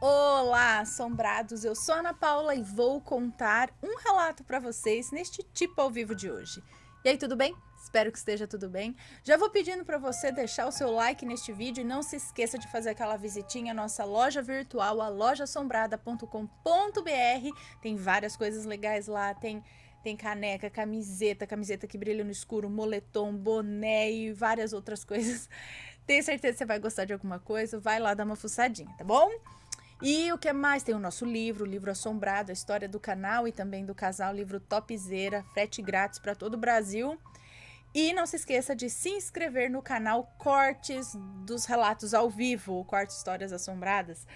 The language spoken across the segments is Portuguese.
Olá, assombrados! Eu sou a Ana Paula e vou contar um relato para vocês neste tipo ao vivo de hoje. E aí, tudo bem? Espero que esteja tudo bem. Já vou pedindo para você deixar o seu like neste vídeo e não se esqueça de fazer aquela visitinha à nossa loja virtual, a lojassombrada.com.br. Tem várias coisas legais lá, tem caneca, camiseta que brilha no escuro, moletom, boné e várias outras coisas. Tenho certeza que você vai gostar de alguma coisa, vai lá dar uma fuçadinha, tá bom? E o que mais? Tem o nosso livro, o livro Assombrado, a história do canal e também do casal, livro topzera, frete grátis para todo o Brasil. E não se esqueça de se inscrever no canal Cortes dos Relatos ao Vivo, o Corte Histórias Assombradas.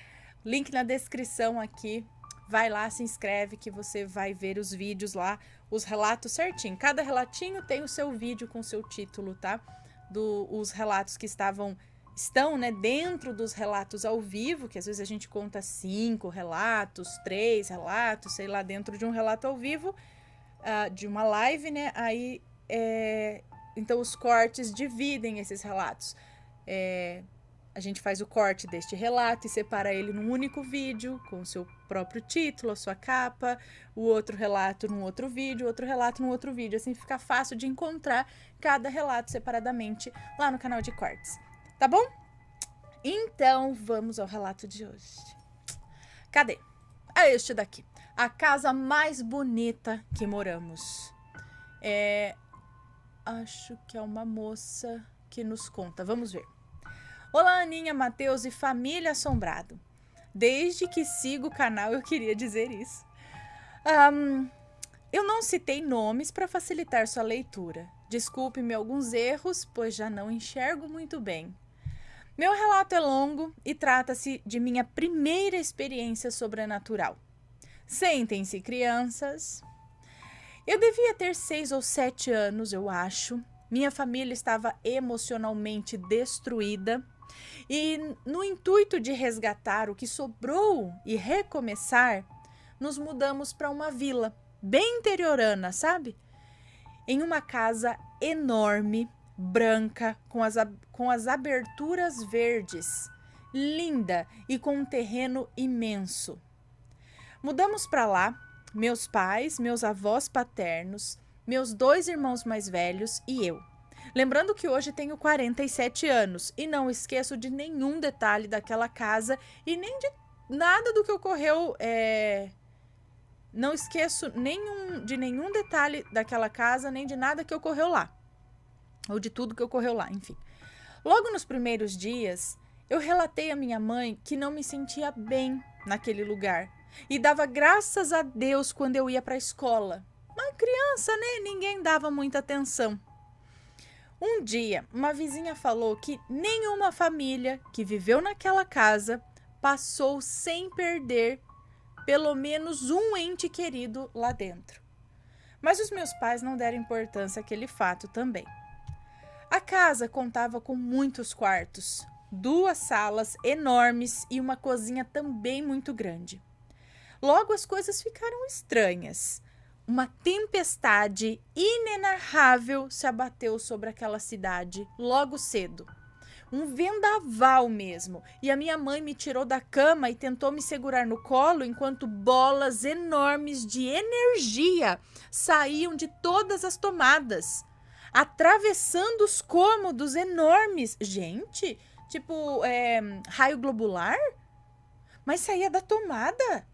Link na descrição aqui. Vai lá, se inscreve que você vai ver os vídeos lá, os relatos certinho. Cada relatinho tem o seu vídeo com o seu título, tá? Os relatos que estão, né, dentro dos relatos ao vivo, que às vezes a gente conta 5 relatos, 3 relatos, sei lá, dentro de um relato ao vivo, de uma live, né? Aí, então os cortes dividem esses relatos. A gente faz o corte deste relato e separa ele num único vídeo, com o seu próprio título, a sua capa, o outro relato num outro vídeo, outro relato num outro vídeo. Assim fica fácil de encontrar cada relato separadamente lá no canal de cortes. Tá bom? Então, vamos ao relato de hoje. Cadê? É este daqui. A casa mais bonita que moramos. Acho que é uma moça que nos conta. Vamos ver. Olá, Aninha, Matheus e família Assombrado. Desde que sigo o canal, eu queria dizer isso. Eu não citei nomes para facilitar sua leitura. Desculpe-me alguns erros, pois já não enxergo muito bem. Meu relato é longo e trata-se de minha primeira experiência sobrenatural. Sentem-se, crianças. Eu devia ter 6 ou 7 anos, eu acho. Minha família estava emocionalmente destruída. E no intuito de resgatar o que sobrou e recomeçar, nos mudamos para uma vila, bem interiorana, sabe? Em uma casa enorme, branca, com as aberturas verdes, linda e com um terreno imenso. Mudamos para lá, meus pais, meus avós paternos, meus 2 irmãos mais velhos e eu. Lembrando que hoje tenho 47 anos e não esqueço de nenhum detalhe daquela casa e nem de nada do que ocorreu. Não esqueço de nenhum detalhe daquela casa, nem de nada que ocorreu lá. Ou de tudo que ocorreu lá, enfim. Logo nos primeiros dias, eu relatei à minha mãe que não me sentia bem naquele lugar e dava graças a Deus quando eu ia para a escola. Uma criança, né? Ninguém dava muita atenção. Um dia, uma vizinha falou que nenhuma família que viveu naquela casa passou sem perder pelo menos um ente querido lá dentro. Mas os meus pais não deram importância àquele fato também. A casa contava com muitos quartos, 2 salas enormes e uma cozinha também muito grande. Logo as coisas ficaram estranhas. Uma tempestade inenarrável se abateu sobre aquela cidade logo cedo. Um vendaval mesmo. E a minha mãe me tirou da cama e tentou me segurar no colo enquanto bolas enormes de energia saíam de todas as tomadas, atravessando os cômodos enormes. Gente, tipo, raio globular? Mas saía da tomada.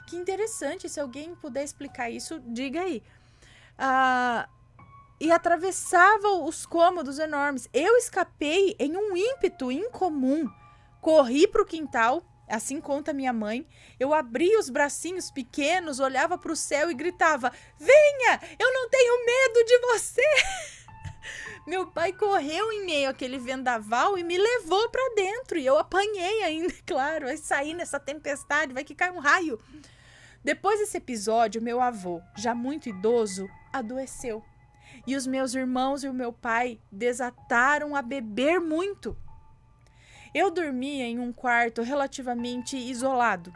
Que interessante, se alguém puder explicar isso, diga aí. E atravessava os cômodos enormes. Eu escapei em um ímpeto incomum. Corri para o quintal, assim conta minha mãe. Eu abri os bracinhos pequenos, olhava para o céu e gritava: venha, eu não tenho medo de você. Meu pai correu em meio àquele vendaval e me levou para dentro. E eu apanhei ainda, claro. Vai sair nessa tempestade, vai que cai um raio. Depois desse episódio, meu avô, já muito idoso, adoeceu. E os meus irmãos e o meu pai desataram a beber muito. Eu dormia em um quarto relativamente isolado.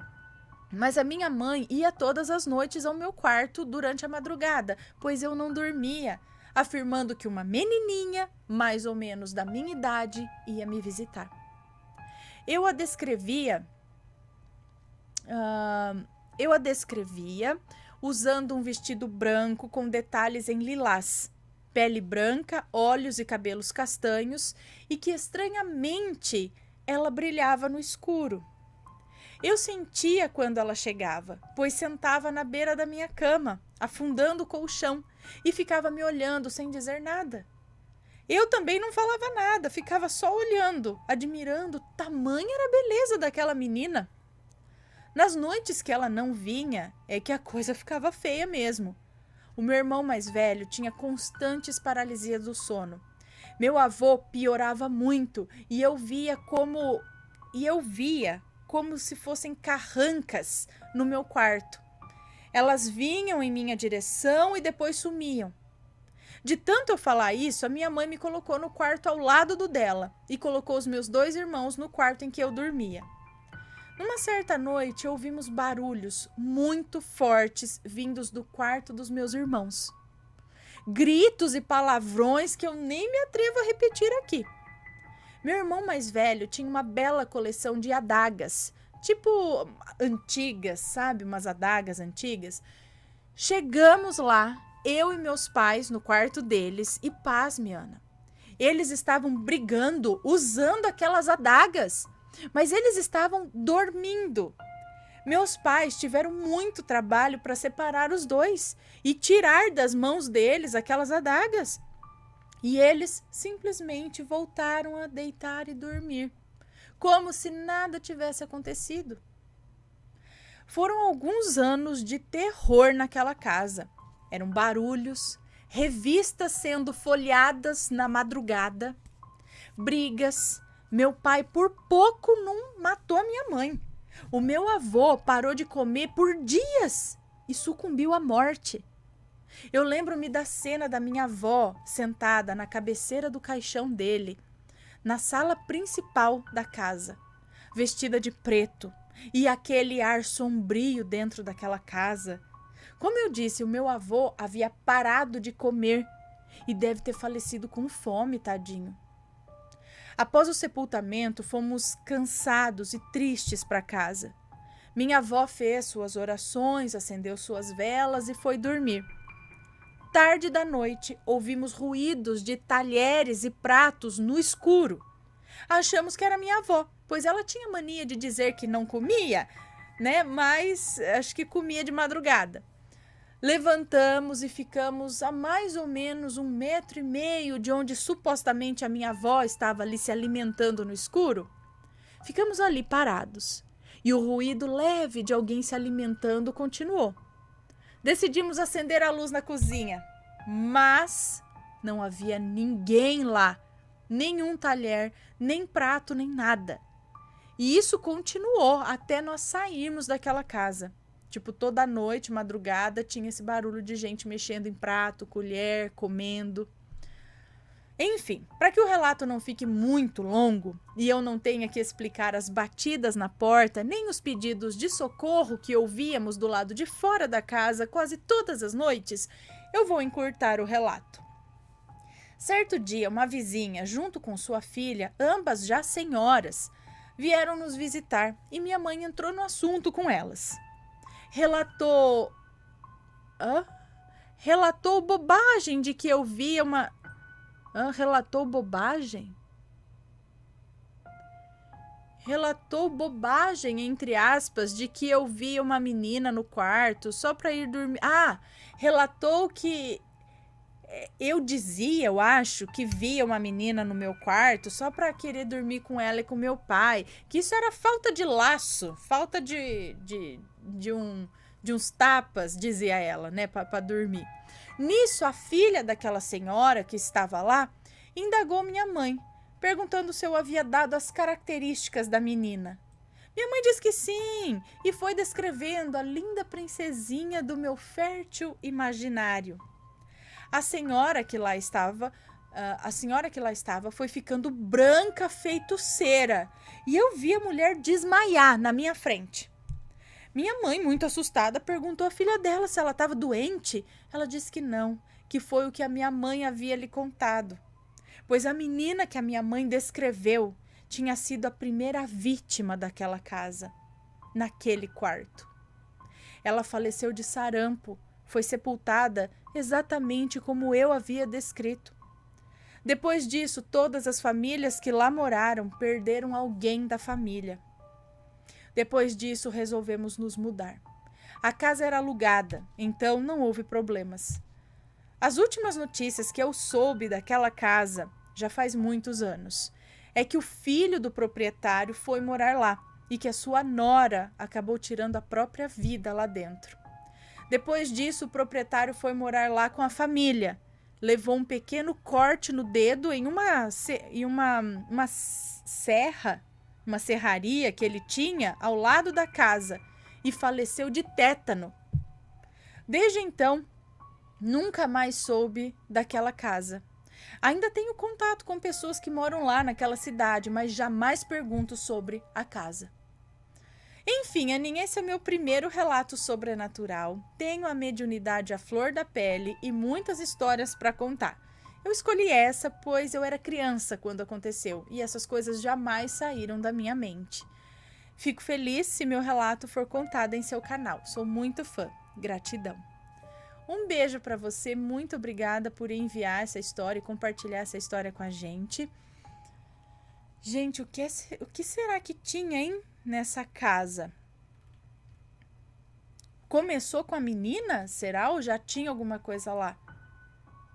Mas a minha mãe ia todas as noites ao meu quarto durante a madrugada, pois eu não dormia, afirmando que uma menininha, mais ou menos da minha idade, ia me visitar. Eu a descrevia Eu a descrevia usando um vestido branco com detalhes em lilás, pele branca, olhos e cabelos castanhos, e que estranhamente ela brilhava no escuro. Eu sentia quando ela chegava, pois sentava na beira da minha cama, afundando o colchão, e ficava me olhando sem dizer nada. Eu também não falava nada, ficava só olhando, admirando tamanha era a beleza daquela menina. Nas noites que ela não vinha, é que a coisa ficava feia mesmo. O meu irmão mais velho tinha constantes paralisias do sono. Meu avô piorava muito e eu via como se fossem carrancas no meu quarto. Elas vinham em minha direção e depois sumiam. De tanto eu falar isso, a minha mãe me colocou no quarto ao lado do dela e colocou os meus 2 irmãos no quarto em que eu dormia. Numa certa noite, ouvimos barulhos muito fortes vindos do quarto dos meus irmãos. Gritos e palavrões que eu nem me atrevo a repetir aqui. Meu irmão mais velho tinha uma bela coleção de adagas, tipo antigas, sabe? Umas adagas antigas. Chegamos lá, eu e meus pais no quarto deles e pasme, Ana. Eles estavam brigando usando aquelas adagas, mas eles estavam dormindo. Meus pais tiveram muito trabalho para separar os dois e tirar das mãos deles aquelas adagas. E eles simplesmente voltaram a deitar e dormir, como se nada tivesse acontecido. Foram alguns anos de terror naquela casa. Eram barulhos, revistas sendo folheadas na madrugada, brigas. Meu pai por pouco não matou a minha mãe. O meu avô parou de comer por dias e sucumbiu à morte. Eu lembro-me da cena da minha avó sentada na cabeceira do caixão dele, na sala principal da casa, vestida de preto, e aquele ar sombrio dentro daquela casa. Como eu disse, o meu avô havia parado de comer e deve ter falecido com fome, tadinho. Após o sepultamento, fomos cansados e tristes para casa. Minha avó fez suas orações, acendeu suas velas e foi dormir. Tarde da noite, ouvimos ruídos de talheres e pratos no escuro. Achamos que era minha avó, pois ela tinha mania de dizer que não comia, né? Mas acho que comia de madrugada. Levantamos e ficamos a mais ou menos 1,5 metros de onde supostamente a minha avó estava ali se alimentando no escuro. Ficamos ali parados e o ruído leve de alguém se alimentando continuou. Decidimos acender a luz na cozinha, mas não havia ninguém lá, nenhum talher, nem prato, nem nada. E isso continuou até nós sairmos daquela casa. Tipo, toda noite, madrugada, tinha esse barulho de gente mexendo em prato, colher, comendo. Enfim, para que o relato não fique muito longo e eu não tenha que explicar as batidas na porta, nem os pedidos de socorro que ouvíamos do lado de fora da casa quase todas as noites, eu vou encurtar o relato. Certo dia, uma vizinha, junto com sua filha, ambas já senhoras, vieram nos visitar e minha mãe entrou no assunto com elas. Relatou bobagem de que eu via uma... Relatou bobagem? Relatou bobagem, entre aspas, de que eu via uma menina no quarto só para ir dormir. Relatou que eu dizia, eu acho, que via uma menina no meu quarto só para querer dormir com ela e com meu pai. Que isso era falta de laço, falta de uns tapas, dizia ela, né, para dormir. Nisso, a filha daquela senhora que estava lá indagou minha mãe, perguntando se eu havia dado as características da menina. Minha mãe disse que sim, e foi descrevendo a linda princesinha do meu fértil imaginário. A senhora que lá estava foi ficando branca feito cera, e eu vi a mulher desmaiar na minha frente. Minha mãe, muito assustada, perguntou à filha dela se ela estava doente. Ela disse que não, que foi o que a minha mãe havia lhe contado. Pois a menina que a minha mãe descreveu tinha sido a primeira vítima daquela casa. naquele quarto. Ela faleceu de sarampo, foi sepultada exatamente como eu havia descrito. Depois disso, todas as famílias que lá moraram perderam alguém da família. Depois disso, resolvemos nos mudar. A casa era alugada, então não houve problemas. As últimas notícias que eu soube daquela casa, já faz muitos anos, é que o filho do proprietário foi morar lá e que a sua nora acabou tirando a própria vida lá dentro. Depois disso, o proprietário foi morar lá com a família. Levou um pequeno corte no dedo em uma serraria que ele tinha ao lado da casa e faleceu de tétano. Desde então, nunca mais soube daquela casa. Ainda tenho contato com pessoas que moram lá naquela cidade, mas jamais pergunto sobre a casa. Enfim, Aninha, esse é meu primeiro relato sobrenatural. Tenho a mediunidade à flor da pele e muitas histórias para contar. Eu escolhi essa pois eu era criança quando aconteceu e essas coisas jamais saíram da minha mente. Fico feliz se meu relato for contado em seu canal. Sou muito fã. Gratidão. Um beijo para você. Muito obrigada por enviar essa história e compartilhar essa história com a gente. Gente, o que será que tinha, hein? Nessa casa. Começou com a menina? Será? Ou já tinha alguma coisa lá?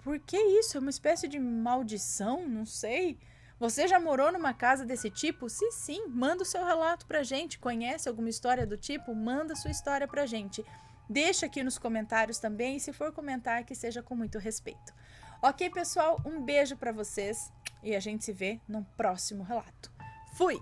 Por que isso? É uma espécie de maldição? Não sei. Você já morou numa casa desse tipo? Se sim, manda o seu relato pra gente. Conhece alguma história do tipo? Manda sua história pra gente. Deixa aqui nos comentários também. E se for comentar, que seja com muito respeito. Ok, pessoal? Um beijo pra vocês. E a gente se vê no próximo relato. Fui!